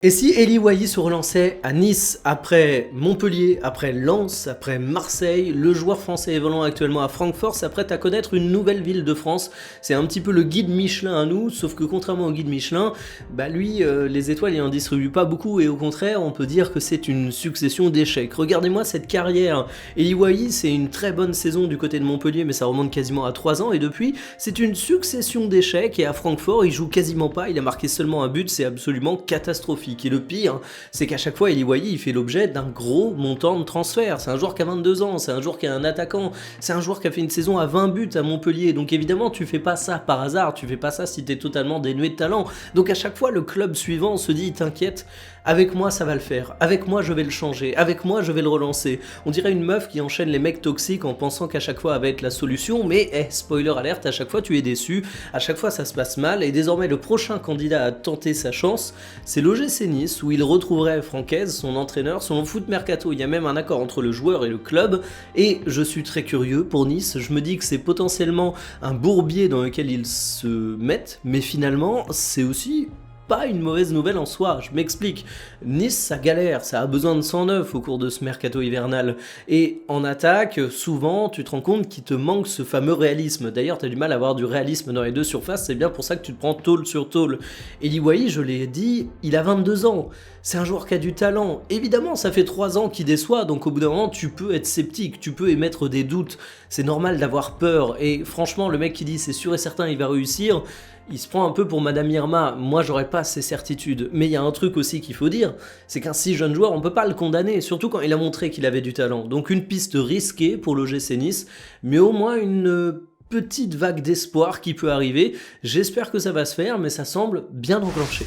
Et si Eli Wahi se relançait à Nice, après Montpellier, après Lens, après Marseille, le joueur français évoluant actuellement à Francfort s'apprête à connaître une nouvelle ville de France. C'est un petit peu le guide Michelin à nous, sauf que contrairement au guide Michelin, lui, les étoiles, il en distribue pas beaucoup et au contraire, on peut dire que c'est une succession d'échecs. Regardez-moi cette carrière. Eli Wahi, c'est une très bonne saison du côté de Montpellier, mais ça remonte quasiment à 3 ans et depuis, c'est une succession d'échecs et à Francfort, il joue quasiment pas, il a marqué seulement un but, c'est absolument catastrophique. Et le pire, c'est qu'à chaque fois, Eli Wahi, il fait l'objet d'un gros montant de transfert. C'est un joueur qui a 22 ans, c'est un joueur qui est un attaquant, c'est un joueur qui a fait une saison à 20 buts à Montpellier. Donc évidemment, tu fais pas ça par hasard, tu fais pas ça si t'es totalement dénué de talent. Donc à chaque fois, le club suivant se dit, t'inquiète, avec moi ça va le faire, avec moi je vais le changer, avec moi je vais le relancer. On dirait une meuf qui enchaîne les mecs toxiques en pensant qu'à chaque fois elle va être la solution, mais spoiler alerte, à chaque fois tu es déçu, à chaque fois ça se passe mal, et désormais le prochain candidat à tenter sa chance, c'est l'OGC Nice, où il retrouverait Francaise, son entraîneur. Selon Foot Mercato, il y a même un accord entre le joueur et le club, et je suis très curieux pour Nice, je me dis que c'est potentiellement un bourbier dans lequel ils se mettent, mais finalement c'est aussi pas une mauvaise nouvelle en soi, je m'explique. Nice, ça galère, ça a besoin de 109 au cours de ce mercato hivernal. Et en attaque, souvent, tu te rends compte qu'il te manque ce fameux réalisme. D'ailleurs, t'as du mal à avoir du réalisme dans les deux surfaces, c'est bien pour ça que tu te prends tôle sur tôle. Eli Wahi, je l'ai dit, il a 22 ans. C'est un joueur qui a du talent. Évidemment, ça fait 3 ans qu'il déçoit, donc au bout d'un moment, tu peux être sceptique, tu peux émettre des doutes. C'est normal d'avoir peur. Et franchement, le mec qui dit c'est sûr et certain il va réussir, il se prend un peu pour Madame Irma. Moi, j'aurais pas ces certitudes. Mais il y a un truc aussi qu'il faut dire, c'est qu'un si jeune joueur, on peut pas le condamner, surtout quand il a montré qu'il avait du talent. Donc une piste risquée pour l'OGC Nice, mais au moins une petite vague d'espoir qui peut arriver. J'espère que ça va se faire, mais ça semble bien enclenché.